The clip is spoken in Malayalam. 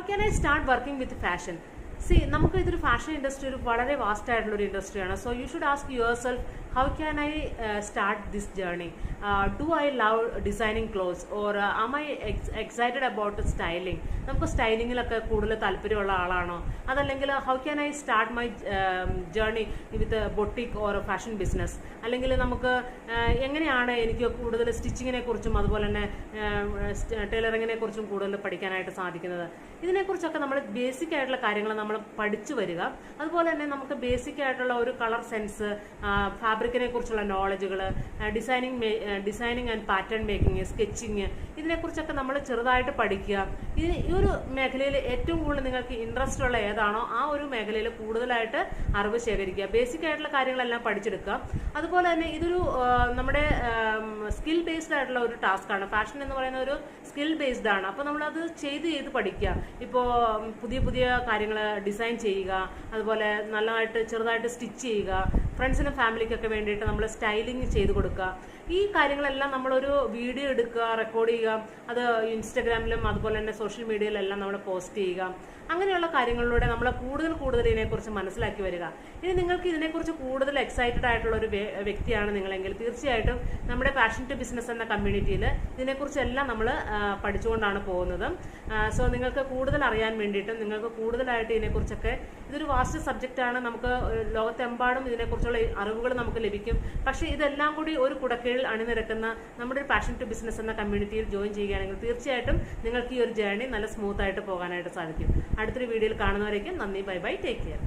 can I start working with fashion? See, നമുക്ക് ഇതൊരു ഫാഷൻ ഇൻഡസ്ട്രി ഒരു വളരെ വാസ്റ്റ് ആയിട്ടുള്ള ഒരു ഇൻഡസ്ട്രിയാണ്. So you should ask yourself, how can I start this journey? Do I love designing clothes or am I excited about styling? നമുക്ക് സ്റ്റൈലിങ്ങിലൊക്കെ കൂടുതൽ താല്പര്യമുള്ള ആളാണോ? അതല്ലെങ്കിൽ how can I start my journey with boutique or fashion business? അല്ലെങ്കിൽ നമുക്ക് എങ്ങനെയാണ് എനിക്ക് കൂടുതൽ സ്റ്റിച്ചിങ്ങിനെ കുറിച്ചും അതുപോലെ തന്നെ ടൈലറിങ്ങിനെ കുറിച്ചും കൂടുതൽ പഠിക്കാനായിട്ട് സാധിക്കുന്നത്? ഇതിനെക്കുറിച്ചൊക്കെ നമ്മൾ ബേസിക് ആയിട്ടുള്ള കാര്യങ്ങൾ നമ്മൾ പഠിച്ചു വരിക. അതുപോലെ തന്നെ നമുക്ക് ബേസിക് ആയിട്ടുള്ള ഒരു കളർ സെൻസ്, ഫാബ്രിക്കിനെ കുറിച്ചുള്ള നോളജുകൾ, designing and pattern making, sketching, ഇതിനെക്കുറിച്ചൊക്കെ നമ്മൾ ചെറുതായിട്ട് പഠിക്കുക. ഈ ഒരു മേഖലയിൽ ഏറ്റവും കൂടുതൽ നിങ്ങൾക്ക് ഇൻട്രസ്റ്റ് ഉള്ള ഏതാണോ ആ ഒരു മേഖലയിൽ കൂടുതലായിട്ട് അറിവ് ശേഖരിക്കുക. ബേസിക് ആയിട്ടുള്ള കാര്യങ്ങളെല്ലാം പഠിച്ചെടുക്കുക. അതുപോലെ തന്നെ ഇതൊരു നമ്മുടെ സ്കിൽ ബേസ്ഡ് ആയിട്ടുള്ള ഒരു ടാസ്ക് ആണ്. ഫാഷൻ എന്ന് പറയുന്ന ഒരു സ്കിൽ ബേസ്ഡ് ആണ്. അപ്പോൾ നമ്മളത് ചെയ്ത് പഠിക്കുക. ഇപ്പോൾ പുതിയ പുതിയ കാര്യങ്ങൾ ഡിസൈൻ ചെയ്യുക, അതുപോലെ നല്ലതായിട്ട് ചെറുതായിട്ട് സ്റ്റിച്ച് ചെയ്യുക, ഫ്രണ്ട്സിനും ഫാമിലിക്കൊക്കെ വേണ്ടിയിട്ട് നമ്മൾ സ്റ്റൈലിംഗ് ചെയ്ത് കൊടുക്കുക. ഈ കാര്യങ്ങളെല്ലാം നമ്മളൊരു വീഡിയോ എടുക്കുക, റെക്കോർഡ് ചെയ്യുക, അത് ഇൻസ്റ്റഗ്രാമിലും അതുപോലെ തന്നെ സോഷ്യൽ മീഡിയയിലെല്ലാം നമ്മൾ പോസ്റ്റ് ചെയ്യുക. അങ്ങനെയുള്ള കാര്യങ്ങളിലൂടെ നമ്മൾ കൂടുതൽ ഇതിനെക്കുറിച്ച് മനസ്സിലാക്കി വരിക. ഇനി നിങ്ങൾക്ക് ഇതിനെക്കുറിച്ച് കൂടുതൽ എക്സൈറ്റഡ് ആയിട്ടുള്ള ഒരു വ്യക്തിയാണ് നിങ്ങളെങ്കിൽ തീർച്ചയായിട്ടും നമ്മുടെ പാഷൻ ടു ബിസിനസ് എന്ന കമ്മ്യൂണിറ്റിയിൽ ഇതിനെക്കുറിച്ചെല്ലാം നമ്മൾ പഠിച്ചുകൊണ്ടാണ് പോകുന്നത്. സോ നിങ്ങൾക്ക് കൂടുതൽ അറിയാൻ വേണ്ടിയിട്ടും നിങ്ങൾക്ക് കൂടുതലായിട്ട് ഇതിനെക്കുറിച്ചൊക്കെ, ഇതൊരു വാസ്റ്റ് സബ്ജക്റ്റാണ്. നമുക്ക് ലോകത്തെമ്പാടും ഇതിനെക്കുറിച്ചുള്ള അറിവുകൾ നമുക്ക് ലഭിക്കും. പക്ഷേ ഇതെല്ലാം കൂടി ഒരു കുടക്കീഴിൽ അണിനിരക്കുന്ന നമ്മുടെ ഒരു പാഷൻ ടു ബിസിനസ് എന്ന കമ്മ്യൂണിറ്റിയിൽ ജോയിൻ ചെയ്യുകയാണെങ്കിൽ തീർച്ചയായിട്ടും നിങ്ങൾക്ക് ഈ ഒരു ജേർണി നല്ല സ്മൂത്ത് ആയിട്ട് പോകാനായിട്ട് സാധിക്കും. അടുത്തൊരു വീഡിയോയിൽ കാണുന്നവരേക്കും നന്ദി, ബൈ ബൈ, ടേക്ക് കെയർ.